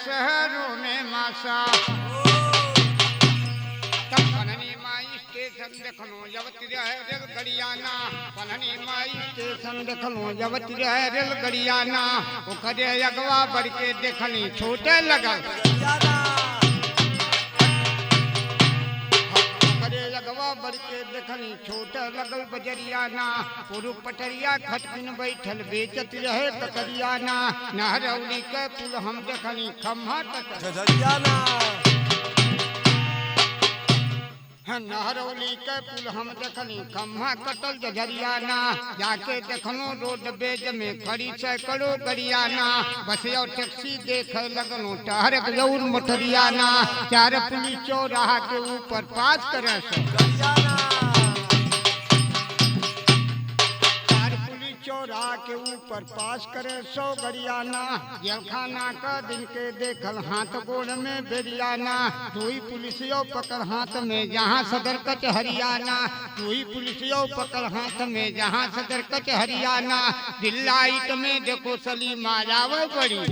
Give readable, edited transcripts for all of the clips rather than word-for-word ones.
शहरों में मासा। तब पन्हनी माई स्टेशन देखलो जबती रहे रेलगड़ियाना, पन्हनी माई स्टेशन देखलो जबती रहे रेलगड़ियाना। ओकरे अगवा बढ़ के देखनी छोटे लगल, लगवा बढ़ के देखनी छोटा लगल बजरियाना। पुरु पटरिया खटकिन बैठल बेचत रहे ककरियाना। नहरौली के पुल हम देखनी खम्हा कटरियाना। नहरौली के पुल हम देखनी खम्हा कटल जजरियाना। जाके देखलो रोड बेज में खड़ी सैकड़ों गरियाना। बस और टैक्सी देखे लगलो टहरक जौर मोटरियाना। चार पुलिस चौराहा के ऊपर पास करे चौराहा के ऊपर पास करे 100 गरियाना। जेलखाना का दिन के देखल हाथ गोड़ में बेरियाना। दुई पुलिसियों पकड़ हाथ में जहाँ सदर कच हरियाणा। दुई पुलिसियों पकड़ हाथ में जहाँ सदर कच हरियाणा। दिल्लाइट में देखो सलीमा जावे बड़ी,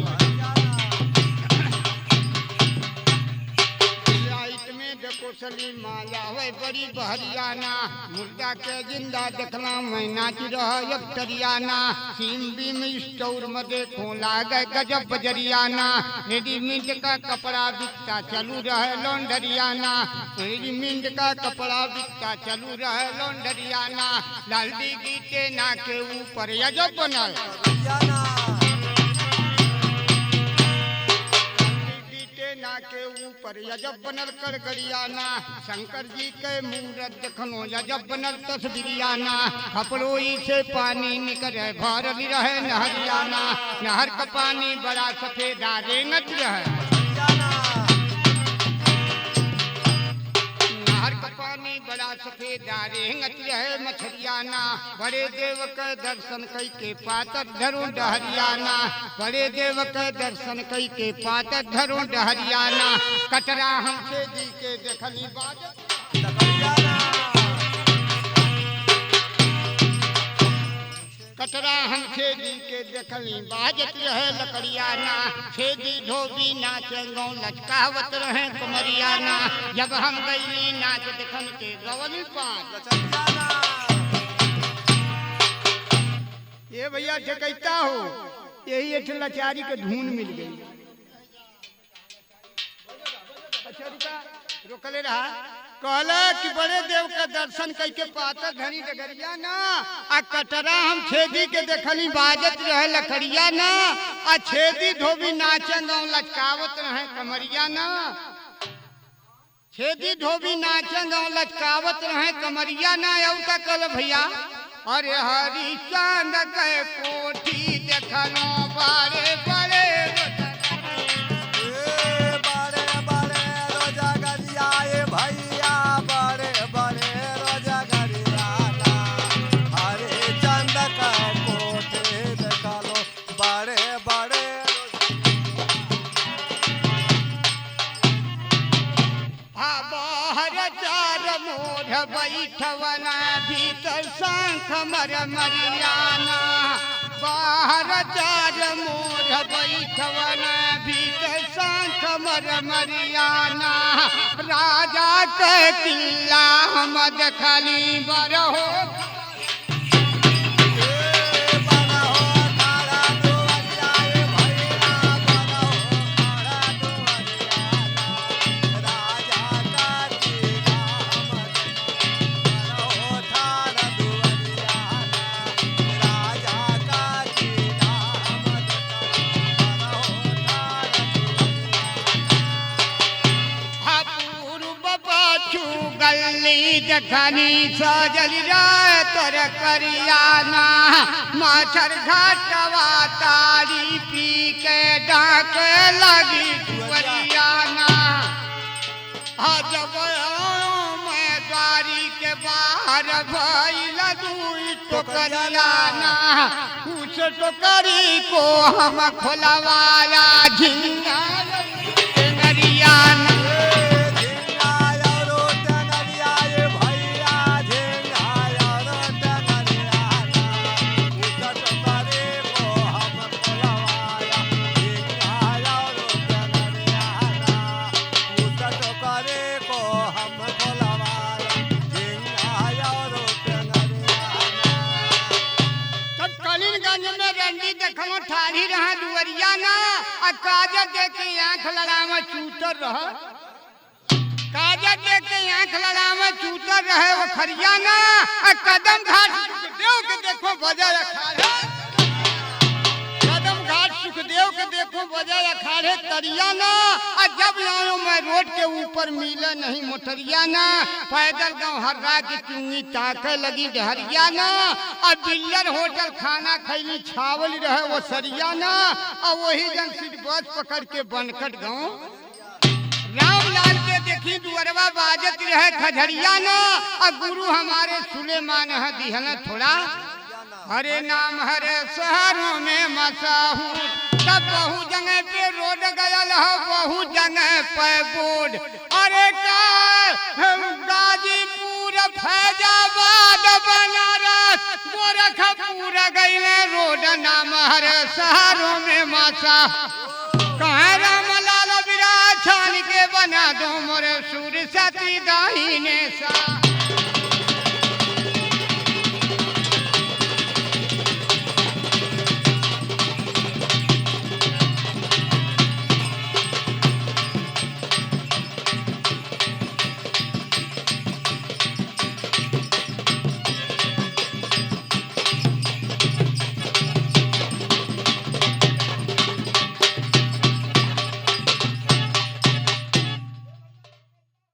देखो सलीमा जावे बड़ी बहरियाना। मुर्दा के जिंदा देखला मैं नाच रहा अब तरियाना। सीम बीम स्टोर में देखो लागे गजब बजरियाना। रेडीमेड का कपड़ा बिकता चलू रहे लॉन्डरियाना। रेडीमेड का कपड़ा बिकता चलू रहे लॉन्डरियाना। लालदी गीते ना के ऊपर यजब बनल, ना के ऊपर यजब बनल कर गरियाना। शंकर जी के मूरत देखलो यजब बनल तस्वीरियाना। खपड़ोई से पानी निकले भरल रहे नहरियाना। नहर का पानी बड़ा सफेद रेंगत रहे, नहर का पानी बड़ा सफेद रेंगत रहे मछरियाना। बड़े देव के दर्शन कई के पातर धरो डहरियाना। बड़े देव के दर्शन कई के पातर धरो डहरियाना। कटरा हमसे जी के देखनी बात कटरा हम छेदी के देखली बाजत रहे लकड़ियाना। छेदी धोबी नाचे गौ लचकावत रहे कुमरियाना। जब हम गईली नाच देखन के गवली पाँच। ये भैया ठकैता हो, यही एक लाचारी के धून मिल गई। रोकले रहा कहला कि बड़े देव का दर्शन करके पाता धनी डगरिया ना। आ कटरा हम छेदी के देखली बाजत रहे लकड़िया ना। आ छेदी धोबी नाचे गाँव लचकावत रहे कमरिया ना। छेदी धोबी नाचे गाँव लचकावत रहे कमरिया ना। औता कल भैया अरे हरिचंद के कोठी देखलो बड़े बड़े बैठवना भीतर शंख मर मरियाना। बाहर चार मोर बैठवना भीतर शंख मर मरियाना। राजा के किला हम देखली बरहो देखनी सजल जाए तर करियाना। मच्छर घाटवा तारी पी के डाक लगी दुवरियाना। जब मैं द्वारी के बाहर भइल दुई टोकरियाना। उस टोकरी को हम खोलवाया झिंगा गरियाना। काजर दे के आंख लड़ावे चूतर रह, काजर दे के आंख लड़ावे चूतर रहे वो खरियाना, कदम घाट सुखदेव के देखो बजाय अखाड़े, कदम घाट सुखदेव के देखो बजाय अखाड़े तरियाना। जब आयो मैं रोड के ऊपर मिले नहीं मोटरियाना, पैदल गाँव हर्रा की चुंगी ताके लगी डहरियाना, और बिल्लर होटल खाना खैली छावल रहे वो सरियाना, और वही जन सीट बस पकड़ के बनकट गाँव रामलाल के देखी दुअरवा बाजत रहे खजड़ियाना, और गुरु हमारे सुलेमान है दिहन थोड़ा, हरे नाम हरे शहरों में मशहूर, तब बहु जगह पे रोड गयल हो, बहु जगह पे बोर्ड, अरे गाजीपुर फैजाबाद बनारस गोरखपुर गईले रोड नाम हरे शहरों में मशहूर, कहाँ रामलाल विराज छान के बना दो मोरे सूर सती दाहिने सा।